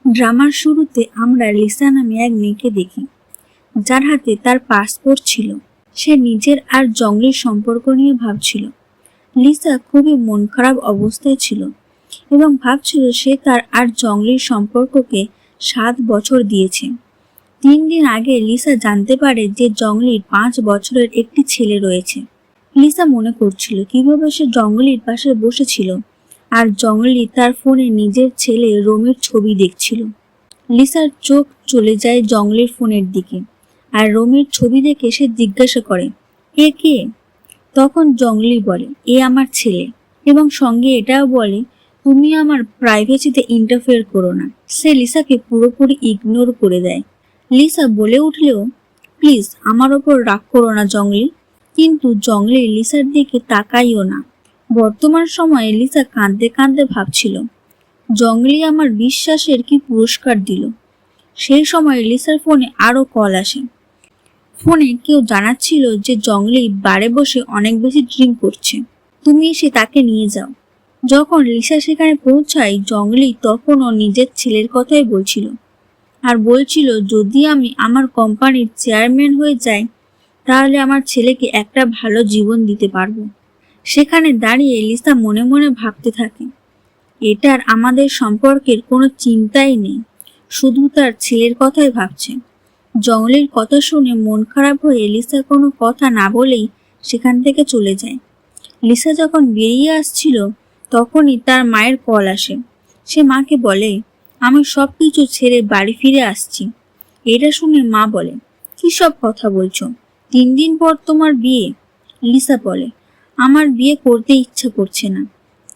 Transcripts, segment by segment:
ড্রামার শুরুতে আমরা লিসা নামে এক মেয়েকে দেখি, যার হাতে তার পাসপোর্ট ছিল। সে নিজের আর জঙ্গলির সম্পর্ক নিয়ে ভাবছিল। লিসা খুবই মন খারাপ অবস্থায় ছিল এবং ভাবছিল সে তার আর জঙ্গলির সম্পর্ককে 7 বছর দিয়েছে। 3 দিন আগে লিসা জানতে পারে যে জঙ্গলির 5 বছরের একটি ছেলে রয়েছে। লিসা মনে করছিল কিভাবে সে জঙ্গলির পাশে বসেছিল আর জঙ্গলি তার ফোনে নিজের ছেলে রোমির ছবি দেখছিল। লিসার চোখ চলে যায় জঙ্গলির ফোনের দিকে আর রোমির ছবি দেখে সে জিজ্ঞাসা করে, এ কে? তখন জঙ্গলি বলে, এ আমার ছেলে, এবং সঙ্গে এটাও বলে, তুমি আমার প্রাইভেসিতে ইন্টারফেয়ার করো না। সে লিসাকে পুরোপুরি ইগনোর করে দেয়। লিসা বলে উঠলেও, প্লিজ আমার ওপর রাগ করো না জঙ্গলি। কিন্তু জঙ্গলি লিসার দিকে তাকাইও না। বর্তমান সময়ে লিসা কাঁদতে কাঁদতে ভাবছিল, জঙ্গলি আমার বিশ্বাসের কি পুরস্কার দিল। সেই সময় লিসার ফোনে আরো কল আসে। ফোনে কেউ জানাচ্ছিল যে জঙ্গলি বারে বসে অনেক বেশি ড্রিঙ্ক করছে, তুমি এসে তাকে নিয়ে যাও। যখন লিসা সেখানে পৌঁছায়, জঙ্গলি তখনও নিজের ছেলের কথাই বলছিল আর বলছিল, যদি আমি আমার কোম্পানির চেয়ারম্যান হয়ে যাই তাহলে আমার ছেলেকে একটা ভালো জীবন দিতে পারবো। সেখানে দাঁড়িয়ে লিসা মনে মনে ভাবতে থাকে, এটার আমাদের সম্পর্কের কোনো চিন্তাই নেই, শুধু তার ছেলের কথাই ভাবছে। জঙ্গলির কথা শুনে মন খারাপ হয়ে লিসা কোনো কথা না বলেই সেখান থেকে চলে যায়। লিসা যখন বেরিয়ে আসছিল তখনই তার মায়ের কল আসে। সে মাকে বলে, আমি সব কিছু ছেড়ে বাড়ি ফিরে আসছি। এটা শুনে মা বলে, কি সব কথা বলছো? 3 দিন পর তোমার বিয়ে? লিসা বলে, আমার বিয়ে করতে ইচ্ছা করছে না।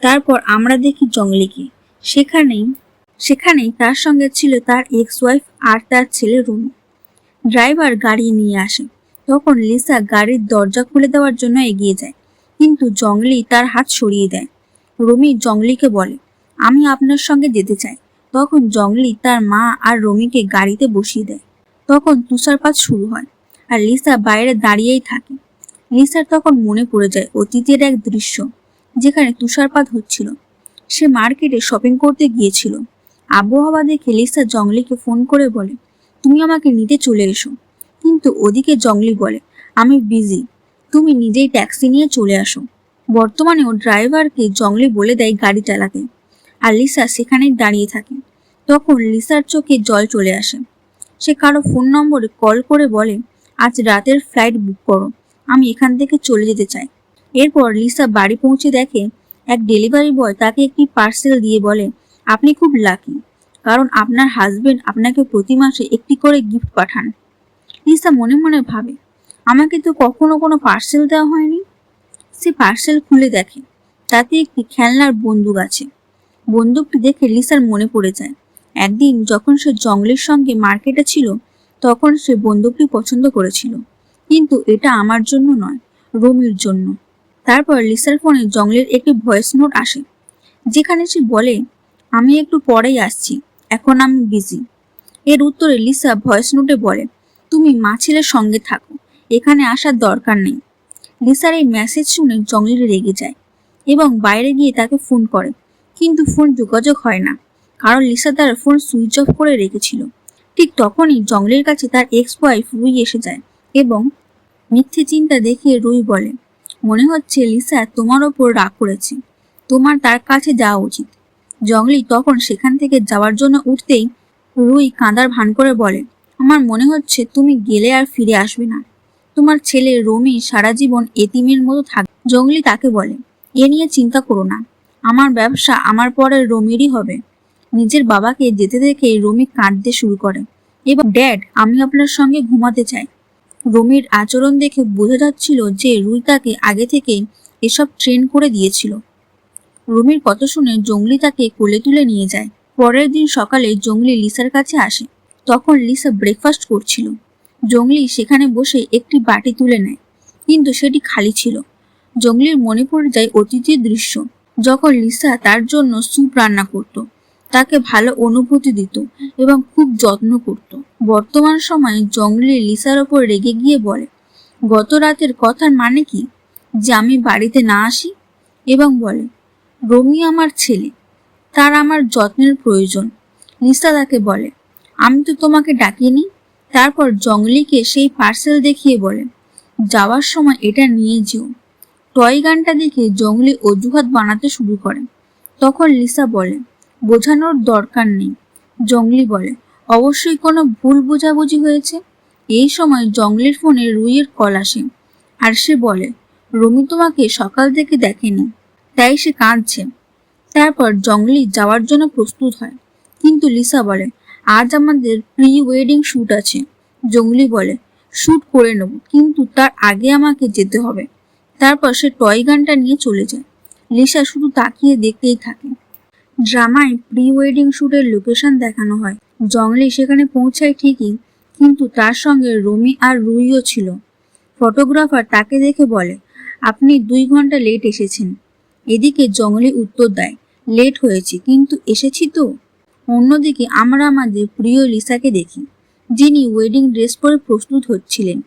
তারপর আমরা দেখি জঙ্গলিকে। সেখানেই তার সঙ্গে ছিল তার এক্স ওয়াইফ আর তার ছেলে রুমি। ড্রাইভার গাড়ি নিয়ে আসে। তখন লিসা গাড়ির দরজা খুলে দেওয়ার জন্য এগিয়ে যায়, কিন্তু জঙ্গলি তার হাত সরিয়ে দেয়। রুমি জঙ্গলিকে বলে, আমি আপনার সঙ্গে যেতে চাই। তখন জঙ্গলি তার মা আর রুমিকে গাড়িতে বসিয়ে দেয়। তখন তুষারপাত শুরু হয় আর লিসা বাইরে দাঁড়িয়েই থাকে। লিসার তখন মনে পড়ে যায় অতীতের এক দৃশ্য, যেখানে তুষারপাত হচ্ছিল। সে মার্কেটে শপিং করতে গিয়েছিল। আবহাওয়া দেখে লিসা জঙ্গলিকে ফোন করে বলে, তুমি আমাকে নিতে চলে এসো। কিন্তু ওদিকে জঙ্গলি বলে, আমি বিজি, তুমি নিজেই ট্যাক্সি নিয়ে চলে আসো। বর্তমানেও ড্রাইভারকে জঙ্গলি বলে দেয় গাড়ি চালাতে, আর লিসা সেখানেই দাঁড়িয়ে থাকে। তখন লিসার চোখে জল চলে আসে। সে কারো ফোন নম্বরে কল করে বলে, আজ রাতের ফ্লাইট বুক করো, আমি এখান থেকে চলে যেতে চাই। এরপর লিসা বাড়ি পৌঁছে দেখে এক ডেলিভারি বয় তাকে একটি পার্সেল দিয়ে বলে, আপনি খুব লাকি, কারণ আপনার হাজবেন্ড আপনাকে প্রতি মাসে একটি করে গিফট পাঠান। লিসা মনে মনে ভাবে, আমাকে তো কখনো কোনো পার্সেল দেওয়া হয়নি। সে পার্সেল খুলে দেখে তাতে একটি খেলনার বন্দুক আছে। বন্দুকটি দেখে লিসার মনে পড়ে যায়, একদিন যখন সে জঙ্গলের সঙ্গে মার্কেটে ছিল তখন সে বন্দুকটি পছন্দ করেছিল, কিন্তু এটা আমার জন্য নয়, রুমির জন্য। তারপর লিসার ফোনে জঙ্গলের একটি ভয়েস নোট আসে, যেখানে সে বলে, আমি একটু পরেই আসছি, এখন আমি বিজি। এর উত্তরে লিসা ভয়েস নোটে বলে, তুমি মা ছেলের সঙ্গে থাকো, এখানে আসার দরকার নেই। লিসার এই মেসেজ শুনে জঙ্গলি রেগে যায় এবং বাইরে গিয়ে তাকে ফোন করে, কিন্তু ফোন যোগাযোগ হয় না, কারণ লিসা তার ফোন সুইচ অফ করে রেখেছিল। ঠিক তখনই জঙ্গলের কাছে তার এক্স ওয়াইফ রুই এসে যায় এবং মিথ্যে চিন্তা দেখিয়ে রুই বলে, মনে হচ্ছে লিসা তোমার ওপর রাগ করেছে, তোমার তার কাছে যাওয়া উচিত। জঙ্গলি তখন সেখান থেকে যাওয়ার জন্য উঠতেই রুই কাঁদার ভান করে বলে, আমার মনে হচ্ছে তুমি গেলে আর ফিরে আসবে না, তোমার ছেলে রমি সারা জীবন এতিমের মতো থাকবে। জঙ্গলি তাকে বলে, এ নিয়ে চিন্তা করো না, আমার ব্যবসা আমার পরে রমিরই হবে। নিজের বাবাকে যেতে দেখে রমি কাঁদতে শুরু করে এবং, ড্যাড, আমি আপনার সঙ্গে ঘুমাতে চাই। রমির আচরণ দেখে বোঝা যাচ্ছিল যে রুই তাকে আগে থেকে এসব ট্রেন করে দিয়েছিল। রুমির কথা শুনে জঙ্গলি তাকে কোলে তুলে নিয়ে যায়। পরের দিন সকালে জঙ্গলি লিসার কাছে আসে। তখন লিসা ব্রেকফাস্ট করছিল। জঙ্গলি সেখানে বসে একটি বাটি তুলে নেয়, কিন্তু সেটি খালি ছিল। জঙ্গলির মনে পড়ে যায় অতীতের দৃশ্য, যখন লিসা তার জন্য স্যুপ রান্না করত, তাকে ভালো অনুভূতি দিত এবং খুব যত্ন করত। বর্তমান সময়ে জঙ্গলি লিসার ওপর রেগে গিয়ে বলে, গত রাতের কথার মানে কি, যে আমি বাড়িতে না আসি, এবং বলে, রমি আমার ছেলে, তার আমার যত্নের প্রয়োজন। লিসা তাকে বলে, আমি তো তোমাকে ডাকিনি। তারপর জঙ্গলিকে সেই পার্সেল দেখিয়ে বলে, যাওয়ার সময় এটা নিয়ে যেও। টয় গানটা দেখে জঙ্গলি অজুহাত বানাতে শুরু করে। তখন লিসা বলে, বোঝানোর দরকার নেই। জঙ্গলি বলে, অবশ্যই কোনো ভুল বোঝাবুঝি হয়েছে। এই সময় জঙ্গলির ফোনে রুইয়ের কল আসে, আর সে বলে, রমি তোমাকে সকাল থেকে দেখেনি, তাই সে কাঁদছে। তারপর জঙ্গলি যাওয়ার জন্য প্রস্তুত হয়, কিন্তু লিসা বলে, আজ আমাদের প্রি ওয়েডিং শ্যুট আছে। জঙ্গলি বলে, শ্যুট করে নেব, কিন্তু তার আগে আমাকে যেতে হবে। তারপর সে টয় গানটা নিয়ে চলে যায়। লিসা শুধু তাকিয়ে দেখতেই থাকে। ড্রামায় প্রি ওয়েডিং শ্যুটের লোকেশন দেখানো হয়। জঙ্গলি সেখানে পৌঁছায় ঠিকই, কিন্তু তার সঙ্গে রমি আর রুইও ছিল। ফটোগ্রাফার তাকে দেখে বলে, আপনি 2 ঘন্টা লেট এসেছেন। এদিকে জঙ্গলি উত্তর দেয়, লেট হয়েছে, কিন্তু এসেছি তো। অন্যদিকে আমরা আমাদের প্রিয় লিসাকে দেখি, যিনি ওয়েডিং ড্রেস পরে প্রস্তুত হচ্ছিলেন।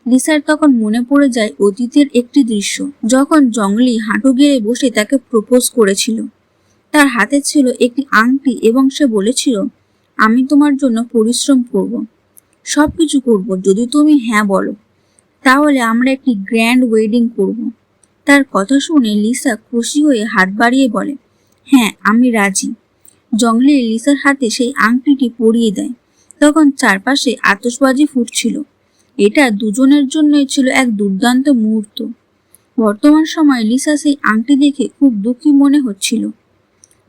লিসার তখন মনে পড়ে যায় অতীতের একটি দৃশ্য, যখন জঙ্গলি হাঁটু গেড়ে বসে তাকে প্রপোজ করেছিল। তার হাতে ছিল একটি আংটি এবং সে বলেছিল, আমি তোমার জন্য পরিশ্রম করব, সবকিছু করব, যদি তুমি হ্যাঁ বলো। তাহলে আমরা একটি গ্র্যান্ড ওয়েডিং করব। তার কথা শুনে লিসা খুশি হয়ে হাত বাড়িয়ে বলে, হ্যাঁ, আমি রাজি। জঙ্গলি লিসার হাতে সেই আংটিটি পরিয়ে দেয়। তখন চারপাশে আতশবাজি ফুটছিল। এটা দুজনের জন্যই ছিল এক দুর্দান্ত মুহূর্ত। বর্তমান সময়ে লিসা সেই আংটি দেখে খুব দুঃখী মনে হচ্ছিল।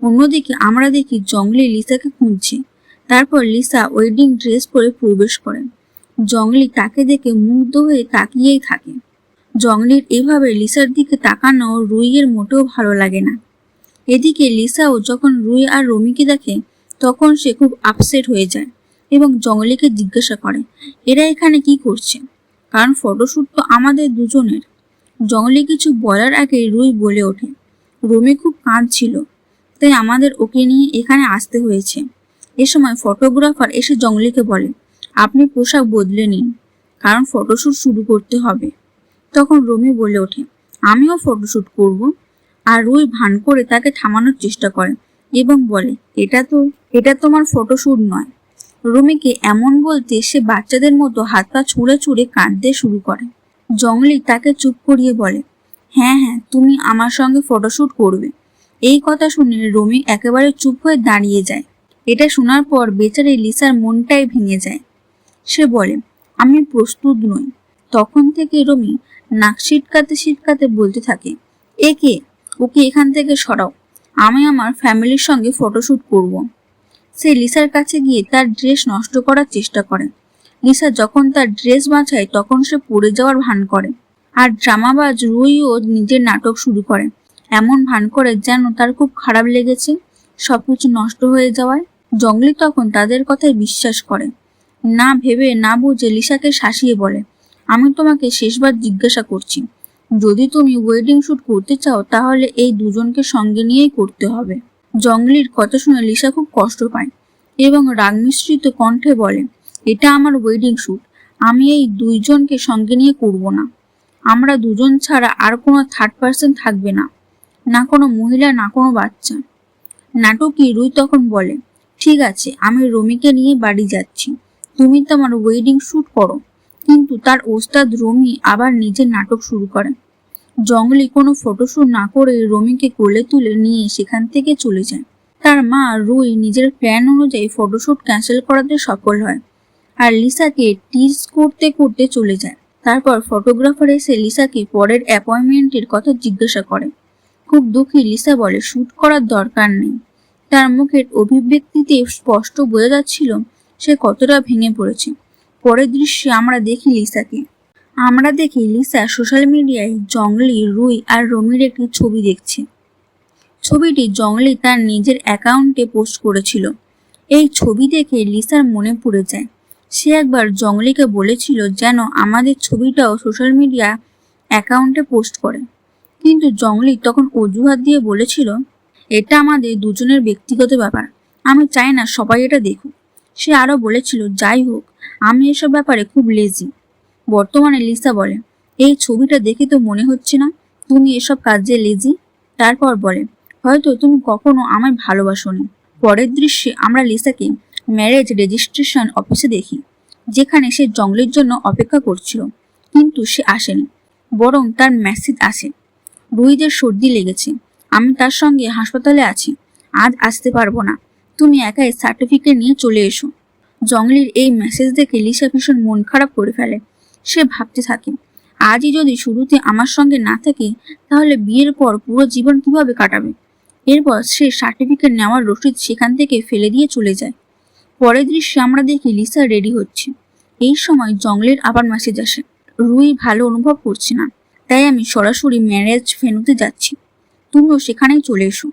অন্যদিকে আমরা দেখি জঙ্গলি লিসাকে খুঁজছে। তারপর লিসা ওয়েডিং ড্রেস পরে প্রবেশ করে। জঙ্গলি তাকে দেখে মুগ্ধ হয়ে তাকিয়েই থাকে। জঙ্গলির এভাবে লিসার দিকে তাকানো রুইয়ের মোটেও ভালো লাগে না। এদিকে লিসাও যখন রুই আর রমিকে দেখে, তখন সে খুব আপসেট হয়ে যায় এবং জঙ্গলিকে জিজ্ঞাসা করে, এরা এখানে কি করছে? কারণ ফটোশ্যুট তো আমাদের দুজনের। জঙ্গলি কিছু বলার আগে রুই বলে ওঠে, রমি খুব কাঁদছিল, তাই আমাদের ওকে নিয়ে এখানে আসতে হয়েছে। এ সময় ফটোগ্রাফার এসে জঙ্গলিকে বলে, আপনি পোশাক বদলে নিন, কারণ ফটোশ্যুট শুরু করতে হবে। তখন রমি বলে ওঠে, আমিও ফটোশ্যুট করব। আর রুই ভান করে তাকে থামানোর চেষ্টা করে এবং বলে, এটা তোমার ফটোশ্যুট নয়। রমিকে এমন বলতে সে বাচ্চাদের মতো হাত পা ছুঁড়ে ছুঁড়ে কাঁদতে শুরু করে। জঙ্গলি তাকে চুপ করিয়ে বলে, হ্যাঁ হ্যাঁ, তুমি আমার সঙ্গে ফটোশ্যুট করবে। এই কথা শুনে রমি একেবারে চুপ হয়ে দাঁড়িয়ে যায়। এটা শোনার পর বেচারি লিসার মনটাই ভেঙে যায়। সে বলে, আমি প্রস্তুত নই। তখন থেকে রমি নাক সিটকাতে বলতে থাকে, একে, ওকে এখান থেকে সরাও, আমি আমার ফ্যামিলির সঙ্গে ফটোশ্যুট করব। সে লিসার কাছে গিয়ে তার ড্রেস নষ্ট করার চেষ্টা করে। লিসা যখন তার ড্রেস বাঁচায়, তখন সে পড়ে যাওয়ার ভান করে। আর ড্রামাবাজ রুইও নিজের নাটক শুরু করে, এমন ভান করে যেন তার খুব খারাপ লেগেছে সবকিছু নষ্ট হয়ে যাওয়ায়। জঙ্গলি তখন তাদের কথায় বিশ্বাস করে না ভেবে না বুঝে লিসাকে শাসিয়ে বলে, আমি তোমাকে শেষবার জিজ্ঞাসা করছি, যদি তুমি ওয়েডিং শ্যুট করতে চাও তাহলে এই দুজনকে সঙ্গে নিয়েই করতে হবে। জঙ্গলির কথা শুনে লিসা খুব কষ্ট পায় এবং রাগ মিশ্রিত কণ্ঠে বলে, এটা আমার ওয়েডিং শ্যুট, আমি এই দুইজনকে সঙ্গে নিয়ে করব না। আমরা দুজন ছাড়া আর কোনো থার্ড পার্সন থাকবে না, না কোনো মহিলা, না কোনো বাচ্চা। নাটকী রুই তখন বলে, ঠিক আছে, আমি রমিকে নিয়ে বাড়ি যাচ্ছি, তুমি তোমার ওয়েডিং শ্যুট করো। কিন্তু তার ওস্তাদ রমি আবার নিজের নাটক শুরু করে। জঙ্গলি কোনো ফটোশ্যুট না করে রমিকে কোলে তুলে নিয়ে সেখান থেকে চলে যায়। তার মা রুই নিজের প্ল্যান অনুযায়ী ফটোশ্যুট ক্যান্সেল করাতে সফল হয় আর লিসাকে টিজ করতে করতে চলে যায়। তারপর ফটোগ্রাফার এসে লিসাকে পরের অ্যাপয়েন্টমেন্টের কথা জিজ্ঞাসা করে। খুব দুঃখী লিসা বলে, শুট করার দরকার নেই। তার মুখের অভিব্যক্তিতে স্পষ্ট বোঝা যাচ্ছিল সে কতটা ভেঙে পড়েছে। পরের দৃশ্যে আমরা দেখি লিসা সোশ্যাল মিডিয়ায় জঙ্গলি, রুই আর রমির একটি ছবি দেখছে। ছবিটি জঙ্গলি তার নিজের অ্যাকাউন্টে পোস্ট করেছিল। এই ছবি দেখে লিসার মনে পড়ে যায় সে একবার জঙ্গলিকে বলেছিল যেন আমাদের ছবিটাও সোশ্যাল মিডিয়া অ্যাকাউন্টে পোস্ট করে, কিন্তু জঙ্গলি তখন অজুহাত দিয়ে বলেছিল, এটা আমাদের দুজনের ব্যক্তিগত ব্যাপার, আমি চাই না সবাই এটা দেখুক। সে আরো বলেছিল, যাই হোক, আমি এসব ব্যাপারে খুব লেজি। বর্তমানে লিসা বলে, এই ছবিটা দেখে তো মনে হচ্ছে না তুমি এসব কাজে লেজি। তারপর বলে, হয়তো তুমি কখনো আমায় ভালোবাসোনি। পরের দৃশ্যে আমরা লিসাকে ম্যারেজ রেজিস্ট্রেশন অফিসে দেখি, যেখানে সে জঙ্গলের জন্য অপেক্ষা করছিল, কিন্তু সে আসেনি, বরং তার মেসেজ আসে, রুহিদের সর্দি লেগেছে, আমি তার সঙ্গে হাসপাতালে আছি, আজ আসতে পারবো না, তুমি একাই সার্টিফিকেট নিয়ে চলে এসো। জঙ্গলির এই মেসেজ দেখে লিসা ভীষণ মন খারাপ করে ফেলে। সে ভাবতে থাকে, আজই যদি শুরুতে আমার সঙ্গে না থাকে তাহলে বিয়ের পর পুরো জীবন কিভাবে কাটাবে। এরপর সে সার্টিফিকেট নেওয়ার রসিদ সেখান থেকে ফেলে দিয়ে চলে যায়। পরের দৃশ্যে আমরা দেখি লিসা রেডি হচ্ছে। এই সময় জঙ্গলের আবার মেসেজ আসে, রুই ভালো অনুভব করছে না, তাই আমি সরাসরি ম্যারেজ ভেন্যুতে যাচ্ছি, তুমিও সেখানেই চলে এসো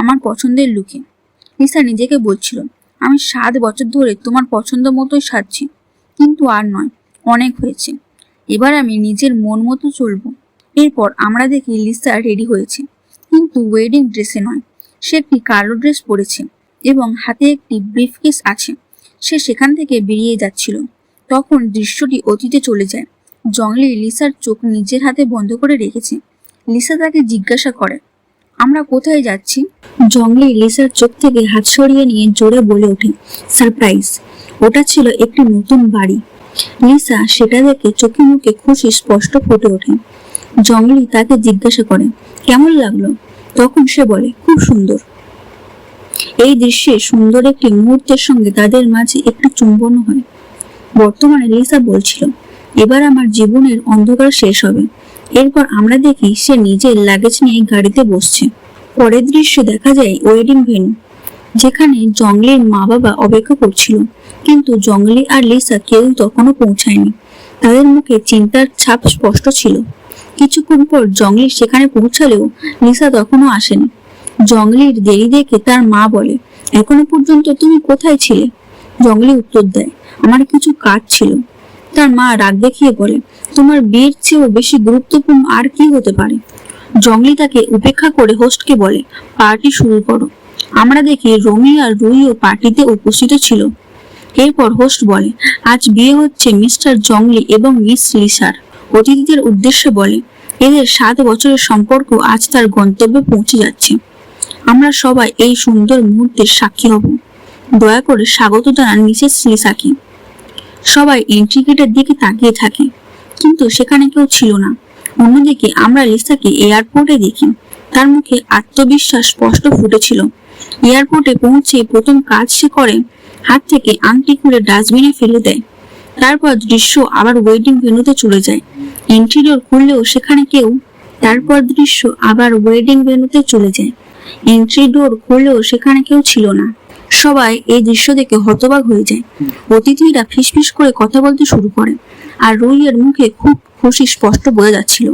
আমার পছন্দের লুকে। লিসা নিজেকে বলছিল, আমি 7 বছর ধরে তোমার পছন্দ মতোই সাজছি, কিন্তু আর নয়, অনেক হয়েছে, এবার আমি নিজের মন মতো চলবো। এরপর আমরা দেখি লিসা রেডি হয়েছে, কিন্তু ওয়েডিং ড্রেসে নয়, সে একটি কালো ড্রেস পরেছে এবং হাতে একটি ব্রিফকেস আছে। সে সেখান থেকে বেরিয়ে যাচ্ছিল। তখন দৃশ্যটি অতীতে চলে যায়। জঙ্গলি লিসার চোখ নিজের হাতে বন্ধ করে রেখেছে। লিসা তাকে জিজ্ঞাসা করে, আমরা কোথায় যাচ্ছি? জঙ্গলি লিসার চোখ থেকে হাত সরিয়ে নিয়ে জোরে বলে ওঠে, সারপ্রাইজ। ওটা ছিল একটি নতুন বাড়ি। লিসা সেটা দেখে চোখে মুখে খুশি স্পষ্ট ফুটে ওঠে। জঙ্গলি তাকে জিজ্ঞাসা করে, কেমন লাগলো? তখন সে বলে, খুব সুন্দর। এই দৃশ্যে সুন্দর একটি মুহূর্তের সঙ্গে তাদের মাঝে একটি চুম্বন হয়। বর্তমানে লিসা বলছিল, এবার আমার জীবনের অন্ধকার শেষ হবে। এরপর আমরা দেখি সে নিজের লাগেজ নিয়ে গাড়িতে বসছে। পরের দৃশ্য দেখা যায় ওয়েডিং ভেন্যু, যেখানে জঙ্গলির মা বাবা অপেক্ষা করছিল, কিন্তু জঙ্গলি আর লিসা কেউ তখনও পৌঁছায়নি। তাদের মুখে চিন্তার ছাপ স্পষ্ট ছিল। কিছুক্ষণ পর জঙ্গলি সেখানে পৌঁছালেও লিসা তখনও আসেনি। জঙ্গলির দেরি দেখে তার মা বলে, এখনো পর্যন্ত তুমি কোথায় ছিলে? জঙ্গলি উত্তর দেয়, আমার কিছু কাজ ছিল। তার মা রাগ দেখিয়ে বলে, তোমার বিয়ের চেয়েও বেশি গুরুত্বপূর্ণ আর কি হতে পারে? জঙ্গলি তাকে উপেক্ষা করে হোস্টকে বলে, পার্টি শুরু করো। আমরা দেখি রমি আর রুইও পার্টিতে উপস্থিত ছিল। এরপর হোস্ট বলে, আজ বিয়ে হচ্ছে মিস্টার জঙ্গলি এবং মিস লিসার। অতিথিদের উদ্দেশ্যে বলে, এদের 7 বছরের সম্পর্ক আজ তার গন্তব্যে পৌঁছে যাচ্ছে। আমরা সবাই এই সুন্দর মুহূর্তের সাক্ষী হব। দয়া করে স্বাগত জানান মিসেস লিসাকে। সবাই এন্ট্রি গেটের দিকে তাকিয়ে থাকে, কিন্তু সেখানে কেউ ছিল না। অন্যদিকে আমরা লিসাকে এয়ারপোর্টে দেখি। তার মুখে আত্মবিশ্বাস স্পষ্ট ফুটেছিল। এয়ারপোর্টে পৌঁছে প্রথম কাজ সে করে, হাত থেকে আংটি খুলে ডাস্টবিনে ফেলে দেয়। তারপর দৃশ্য আবার ওয়েডিং ভেন্যুতে চলে যায়। এন্ট্রি ডোর খুললেও সেখানে কেউ। তারপর দৃশ্য আবার ওয়েডিং ভেন্যুতে চলে যায়। এন্ট্রি ডোর খুললেও সেখানে কেউ ছিল না। সবাই এই দৃশ্য দেখে হতবাক হয়ে যায়। অতিথিরা ফিসফিস করে কথা বলতে শুরু করে, আর রুইয়ের মুখে খুব খুশি স্পষ্ট বোঝা যাচ্ছিল।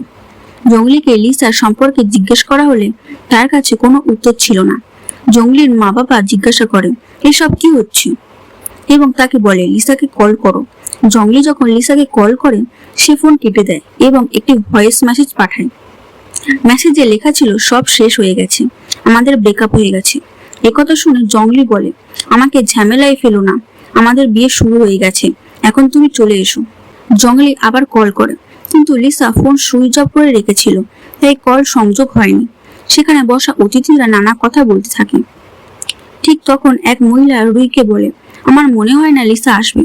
জঙ্গলিকে লিসার সম্পর্কে জিজ্ঞেস করা হলে তার কাছে কোনো উত্তর ছিল না। জঙ্গলির মা বাবা জিজ্ঞাসা করে, এসব কি হচ্ছে, এবং তাকে বলে লিসাকে কল করো। জঙ্গলি যখন লিসাকে কল করে, সে ফোন কেটে দেয় এবং একটি ভয়েস মেসেজ পাঠায়। মেসেজে লেখা ছিল, সব শেষ হয়ে গেছে, আমাদের ব্রেকআপ হয়ে গেছে। একথা শুনে জঙ্গলি বলে, আমাকে ঝামেলায় ফেলো না, আমাদের বিয়ে শুরু হয়ে গেছে, এখন তুমি চলে এসো। জঙ্গলি আবার কল করে, কিন্তু লিসা ফোন সুইচ অফ করে রেখেছিল, তাই কল সংযোগ হয়নি। সেখানে বসা অতিথিরা নানা কথা বলতে থাকে। ঠিক তখন এক মহিলা রুইকে বলে, আমার মনে হয় না লিসা আসবে,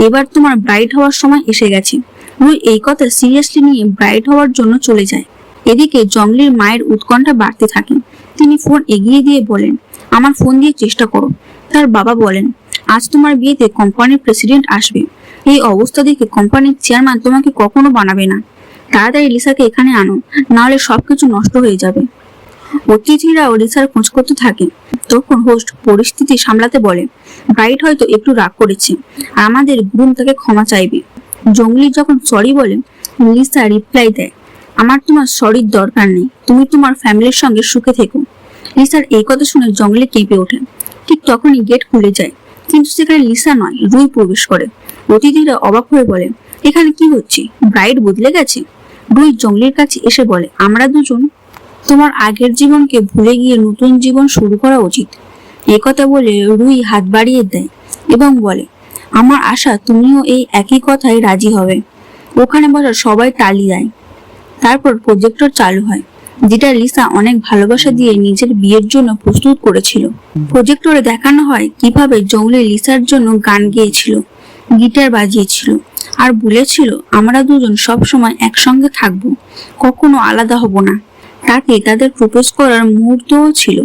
এবার তোমার ব্রাইড হওয়ার সময় এসে গেছে। রুই এই কথা সিরিয়াসলি নিয়ে ব্রাইড হওয়ার জন্য চলে যায়। এদিকে জঙ্গলির মায়ের উৎকণ্ঠা বাড়তে থাকে। তিনি ফোন এগিয়ে দিয়ে বলেন, আমার ফোন দিয়ে চেষ্টা করো। তার বাবা বলেন, আজ তোমার বিয়েতে কোম্পানির প্রেসিডেন্ট আসবে, এই অবস্থা দেখে কোম্পানির চেয়ারম্যান তোমাকে কখনো বানাবে না। তাড়াতাড়ি লিসাকে এখানে আনো, নাহলে সবকিছু নষ্ট হয়ে যাবে। অতিথিরাও লিসার খোঁজ করতে থাকে। তখন হোস্ট পরিস্থিতি সামলাতে বলে, ব্রাইড হয়তো একটু রাগ করেছে, আর আমাদের গ্রুম তাকে ক্ষমা চাইবে। জঙ্গলি যখন সরি বলে, লিসা রিপ্লাই দেয়, আমার তোমার সরির দরকার নেই, তুমি তোমার ফ্যামিলির সঙ্গে সুখে থেকো। লিসার এই কথা শুনে জঙ্গলি কেঁপে ওঠে। ঠিক তখনই গেট খুলে যায়, কিন্তু সেখানে লিসা নয়, রুই প্রবেশ করে। অতিথিরা অবাক হয়ে বলে, এখানে কি হচ্ছে, ব্রাইড বদলে গেছে? রুই জঙ্গলির কাছে এসে বলে, আমরা দুজন তোমার আগের জীবনকে ভুলে গিয়ে নতুন জীবন শুরু করা উচিত। একথা বলে রুই হাত বাড়িয়ে দেয় এবং বলে, আমার আশা তুমিও এই একই কথায় রাজি হবে। ওখানে বসা সবাই তালি দেয়। তারপর প্রজেক্টর চালু হয়। যেটা লিসা অনেক ভালোবাসা দিয়ে নিজের বিয়ের জন্য প্রস্তুত করেছিল। প্রজেক্টরে দেখানো হয় কিভাবে জঙ্গলি লিসার জন্য গান গেয়েছিল, গিটার বাজিয়েছিল আর বলেছিল আমরা দুজন সব সময় একসঙ্গে থাকবো, কখনো আলাদা হব না। তাতে তাদের প্রপোজ করার মুহূর্তও ছিল।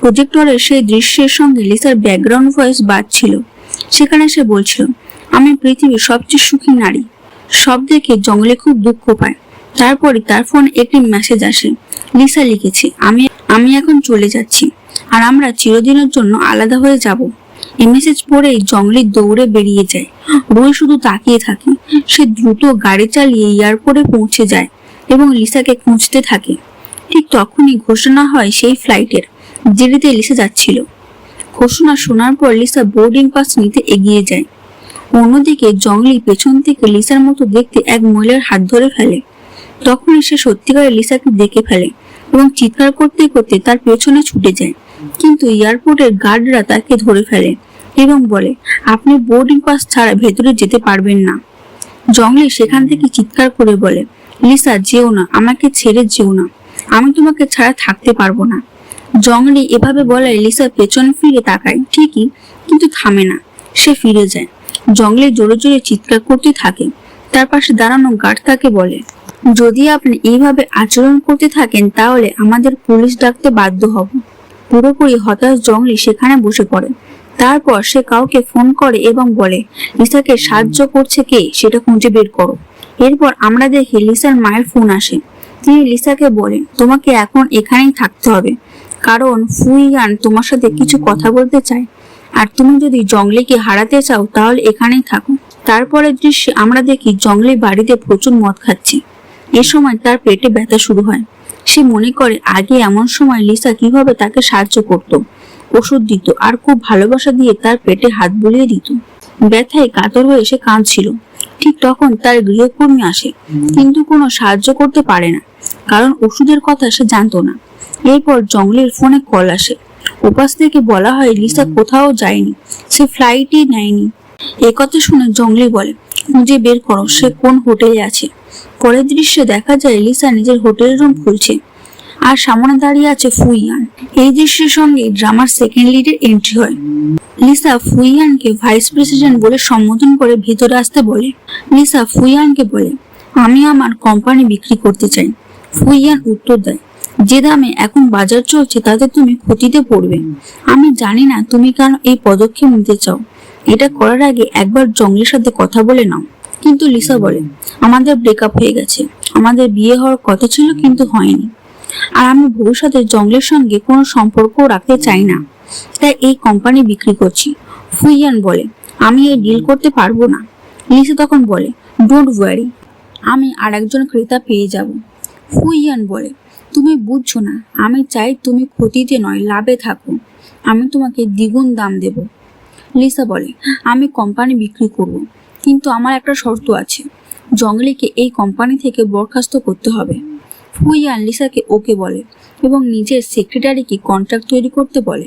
প্রজেক্টরের সেই দৃশ্যের সঙ্গে লিসার ব্যাকগ্রাউন্ড ভয়েস বাজছিল। সেখানে সে বলছিল, আমি পৃথিবীর সবচেয়ে সুখী নারী। সব দেখে জঙ্গলে খুব দুঃখ পায়। তারপরে তার ফোন একটি মেসেজ আসে। লিসা লিখেছে, আমি এখন চলে যাচ্ছি আর আমরা চিরদিনের জন্য আলাদা হয়ে যাব। এই মেসেজ পড়েই জঙ্গলি দৌড়ে বেরিয়ে যায়। রুই শুধু তাকিয়ে থাকে। সে দ্রুত গাড়ি চালিয়ে এয়ারপোর্টে পৌঁছে যায় এবং লিসাকে খুঁজতে থাকে। ঠিক তখনই ঘোষণা হয় সেই ফ্লাইটের, যেটিতে লিসা যাচ্ছিল। ঘোষণা শোনার পর লিসা বোর্ডিং পাস নিতে এগিয়ে যায়। অন্যদিকে জঙ্গলি পেছন থেকে লিসার মতো দেখতে এক মহিলার হাত ধরে ফেলে। তখনই সে সত্যিকারের লিসাকে দেখে ফেলে এবং চিৎকার করতে করতে তার পেছনে ছুটে যায়। কিন্তু এয়ারপোর্টের গার্ডরা তাকে ধরে ফেলে এবং বলে, আপনি বোর্ডিং পাস ছাড়া ভেতরে যেতে পারবেন না। জঙ্গলি সেখান থেকে চিৎকার করে বলে, লিসা যেও না, আমাকে ছেড়ে যেও না, আমি তোমাকে ছাড়া থাকতে পারবো না। জঙ্গলি এভাবে বলায় লিসা পেছনে ফিরে তাকায় ঠিকই, কিন্তু থামে না। সে ফিরে যায়। জঙ্গলি জোরে জোরে চিৎকার করতে থাকে। তার পাশে দাঁড়ানো গার্ড তাকে বলে, যদি আপনি এইভাবে আচরণ করতে থাকেন তাহলে আমাদের পুলিশ ডাকতে বাধ্য হব। পুরোপুরি হতাশ জঙ্গলি সেখানে বসে পড়ে। তারপর সে কাউকে ফোন করে এবং বলে, লিসাকে সাহায্য করছে কে সেটা খুঁজে বের করো। এরপর আমরা দেখি লিসার মায়ের ফোন আসে। তিনি লিসাকে বলেন, তোমাকে এখন এখানেই থাকতে হবে, কারণ ফুইয়ান তোমার সাথে কিছু কথা বলতে চায়, আর তুমি যদি জঙ্গলিকে হারাতে চাও তাহলে এখানেই থাকো। তারপরের দৃশ্যে আমরা দেখি জঙ্গলি বাড়িতে প্রচুর মদ খাচ্ছে। এ সময় তার পেটে ব্যথা শুরু হয়। সে মনে করে আগে এমন সময় লিসা কিভাবে তাকে সাহায্য করত, ওষুধ দিত আর খুব ভালোবাসা দিয়ে তার পেটে হাত বুলিয়ে দিত। ব্যথায় কাতর হয়ে সে কাঁদছিল। ঠিক তখন তার গৃহকর্মী আসে, কিন্তু কোনো সাহায্য করতে পারে না, কারণ ওষুধের কথা সে জানতো না। এরপর জঙ্গলের ফোনে কল আসে। ওপাশ থেকে বলা হয় লিসা কোথাও যায়নি, সে ফ্লাইটই নেয়নি। একথা শুনে জঙ্গলি বলে, খুঁজে বের করো সে কোন হোটেলে আছে। পরের দৃশ্যে দেখা যায় লিসা নিজের হোটেল রুম খুলছে আর সামনে দাঁড়িয়ে আছে ফুইয়ান। এই দৃশ্যের সঙ্গে ড্রামার সেকেন্ড লিডের এন্ট্রি হয়। লিসা ফুইয়ানকে ভাইস প্রেসিডেন্ট বলে সম্বোধন করে ভেতরে আসতে বলে। লিসা ফুইয়ানকে বলে, আমি আমার কোম্পানি বিক্রি করতে চাই। ফুইয়ান উত্তর দেয়, যে দামে এখন বাজার চলছে তাতে তুমি ক্ষতিতে পড়বে। আমি জানি না তুমি কেন এই পদক্ষেপ নিতে চাও। এটা করার আগে একবার জঙ্গলের সাথে কথা বলে নাও। কিন্তু লিসা বলে, আমাদের ব্রেকআপ হয়ে গেছে, আমাদের বিয়ে হওয়ার কথা ছিল কিন্তু হয়নি, আর আমি ভবিষ্যতে জঙ্গলের সঙ্গে কোনো সম্পর্ক রাখতে চাই না, তাই এই কোম্পানি বিক্রি করছি। ফুইয়ান বলে, আমি এই ডিল করতে পারবো না। লিসা তখন বলে, ডোন্ট ওয়ারি, আমি আরেকজন ক্রেতা পেয়ে যাব। ফুইয়ান বলে, তুমি বুঝছো না, আমি চাই তুমি ক্ষতিতে নয় লাভে থাকো, আমি তোমাকে দ্বিগুণ দাম দেব। লিসা বলে, আমি কোম্পানি বিক্রি করব, কিন্তু আমার একটা শর্ত আছে, জঙ্গলিকে এই কোম্পানি থেকে বরখাস্ত করতে হবে। ফুইয়ান লিসাকে ওকে বলে এবং নিজের সেক্রেটারিকে কন্ট্রাক্ট তৈরি করতে বলে।